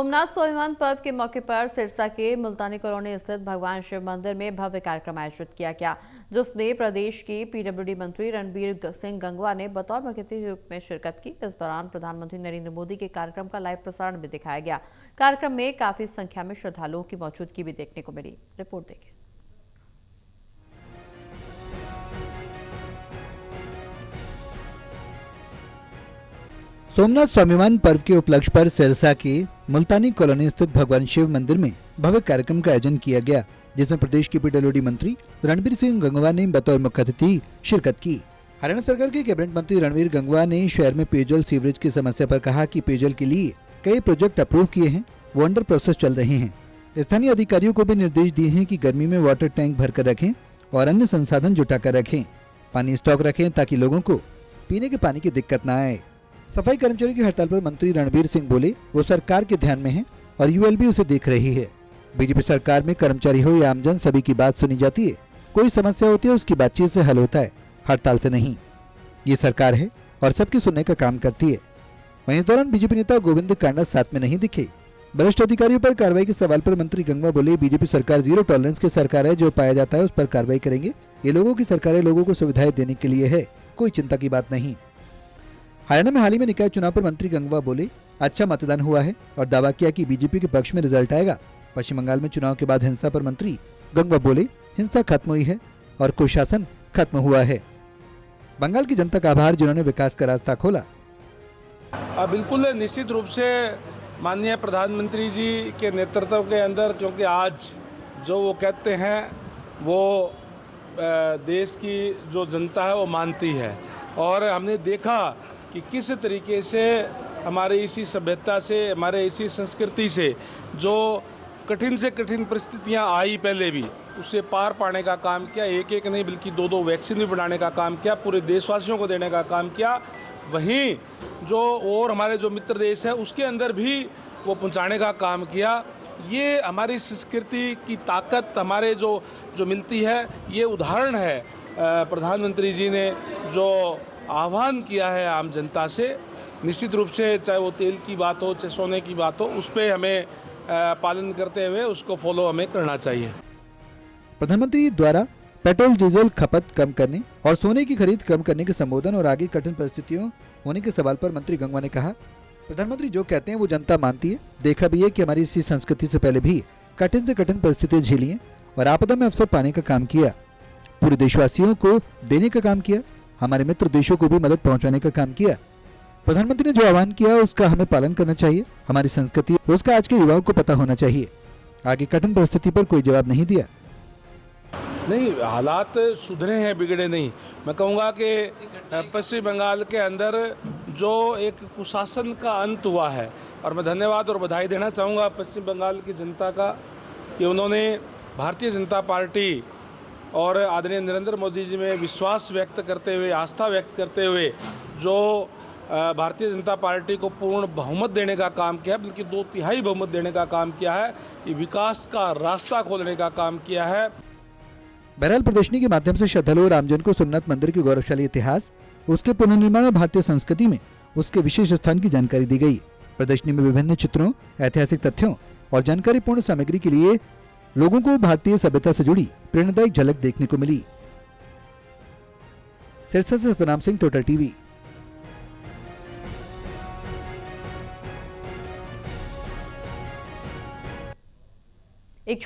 सोमनाथ स्वाभिमान पर्व के मौके पर सिरसा के मुल्तानी कॉलोनी स्थित भगवान शिव मंदिर में भव्य कार्यक्रम आयोजित किया गया, जिसमें प्रदेश के पीडब्ल्यूडी मंत्री रणबीर सिंह गंगवा ने बतौर मुख्य अतिथि के रूप में शिरकत की। इस दौरान प्रधानमंत्री नरेंद्र मोदी के कार्यक्रम का लाइव प्रसारण भी दिखाया गया। कार्यक्रम में काफी संख्या में श्रद्धालुओं की मौजूदगी भी देखने को मिली। रिपोर्ट देखिए। सोमनाथ स्वाभिमान पर्व के उपलक्ष्य पर सिरसा के मुल्तानी कॉलोनी स्थित भगवान शिव मंदिर में भव्य कार्यक्रम का आयोजन किया गया, जिसमें प्रदेश के पीडब्ल्यूडी मंत्री रणबीर सिंह गंगवा ने बतौर मुख्य अतिथि शिरकत की। हरियाणा सरकार के कैबिनेट मंत्री रणबीर गंगवा ने शहर में पेयजल सीवरेज की समस्या पर कहा कि पेयजल के लिए कई प्रोजेक्ट अप्रूव किए हैं, वो अंडर प्रोसेस चल रहे हैं। स्थानीय अधिकारियों को भी निर्देश दिए हैं कि गर्मी में वाटर टैंक भरकर रखें और अन्य संसाधन जुटाकर रखें, पानी स्टॉक रखें ताकि लोगों को पीने के पानी की दिक्कत न आए। सफाई कर्मचारियों की हड़ताल पर मंत्री रणबीर सिंह बोले, वो सरकार के ध्यान में है और यूएल भी उसे देख रही है। बीजेपी सरकार में कर्मचारी हो या आमजन, सभी की बात सुनी जाती है। कोई समस्या होती है उसकी बातचीत से हल होता है, हड़ताल से नहीं। ये सरकार है और सबकी सुनने का काम करती है। वहीं इस दौरान बीजेपी नेता गोविंद कांडा साथ में नहीं दिखे। वरिष्ठ अधिकारियों पर कार्रवाई के सवाल पर मंत्री गंगवा बोले, बीजेपी सरकार जीरो टॉलरेंस की सरकार है, जो पाया जाता है उस पर कार्रवाई करेंगे। ये लोगों की सरकार है, लोगों को सुविधाएं देने के लिए है, कोई चिंता की बात नहीं। हरियाणा में हाल ही में निकाय चुनाव पर मंत्री गंगवा बोले, अच्छा मतदान हुआ है और दावा किया कि बीजेपी के पक्ष में रिजल्ट आएगा। पश्चिम बंगाल में चुनाव के बाद हिंसा पर मंत्री गंगवा बोले, हिंसा खत्म हुई है और कुशासन खत्म हुआ है। बंगाल की जनता का आभार, जिन्होंने विकास का रास्ता खोला। बिल्कुल निश्चित रूप से माननीय प्रधानमंत्री जी के नेतृत्व के अंदर, क्योंकि आज जो वो कहते हैं वो देश की जो जनता है वो मानती है, और हमने देखा कि किस तरीके से हमारे इसी सभ्यता से, हमारे इसी संस्कृति से जो कठिन से कठिन परिस्थितियां आई पहले भी, उससे पार पाने का काम किया। एक एक नहीं बल्कि दो दो वैक्सीन भी बनाने का काम किया, पूरे देशवासियों को देने का काम किया। वहीं जो और हमारे जो मित्र देश है उसके अंदर भी वो पहुंचाने का काम किया। ये हमारी संस्कृति की ताकत हमारे जो मिलती है, ये उदाहरण है। प्रधानमंत्री जी ने जो आह्वान किया है आम जनता से, निश्चित रूप से चाहे वो तेल की बात हो, चाहे सोने की बात हो, उस पर हमें पालन करते हुए उसको फॉलो हमें करना चाहिए। प्रधानमंत्री द्वारा पेट्रोल डीजल खपत कम करने और सोने की खरीद कम करने के संबोधन और आगे कठिन परिस्थितियों होने के सवाल पर मंत्री गंगवा ने कहा, प्रधानमंत्री जो कहते हैं वो जनता मानती है। देखा भी है कि हमारी इसी संस्कृति से पहले भी कठिन से कठिन परिस्थितियां झेली हैं और आपदा में अवसर पाने का काम किया, पूरे देशवासियों को देने का काम किया, हमारे मित्र देशों को भी मदद पहुंचाने का काम किया। प्रधानमंत्री ने जो आह्वान किया उसका हमें पालन करना चाहिए। हमारी संस्कृति उसका आज के युवाओं को पता होना चाहिए। आगे कठिन परिस्थिति पर कोई जवाब नहीं दिया। नहीं, हालात सुधरे हैं, बिगड़े नहीं। मैं कहूँगा कि पश्चिम बंगाल के अंदर जो एक कुशासन का अंत हुआ है, और मैं धन्यवाद और बधाई देना चाहूँगा पश्चिम बंगाल की जनता का कि उन्होंने भारतीय जनता पार्टी और आदरणीय नरेंद्र मोदी जी में विश्वास व्यक्त करते हुए, आस्था व्यक्त करते हुए जो भारतीय जनता पार्टी को पूर्ण बहुमत देने का काम किया, बल्कि 2/3 बहुमत देने का काम किया है। ये विकास का रास्ता खोलने का काम किया है। बहरहाल प्रदर्शनी के माध्यम से श्रद्धालुओं और आमजन को सोमनाथ मंदिर के गौरवशाली इतिहास, उसके पुनर्निर्माण और भारतीय संस्कृति में उसके विशेष स्थान की जानकारी दी गई। प्रदर्शनी में विभिन्न चित्रों, ऐतिहासिक तथ्यों और जानकारीपूर्ण सामग्री के लिए लोगों को भारतीय सभ्यता से जुड़ी प्रेरणादायक झलक देखने को मिली। सिरसा से सतनाम सिंह, टोटल टीवी। एक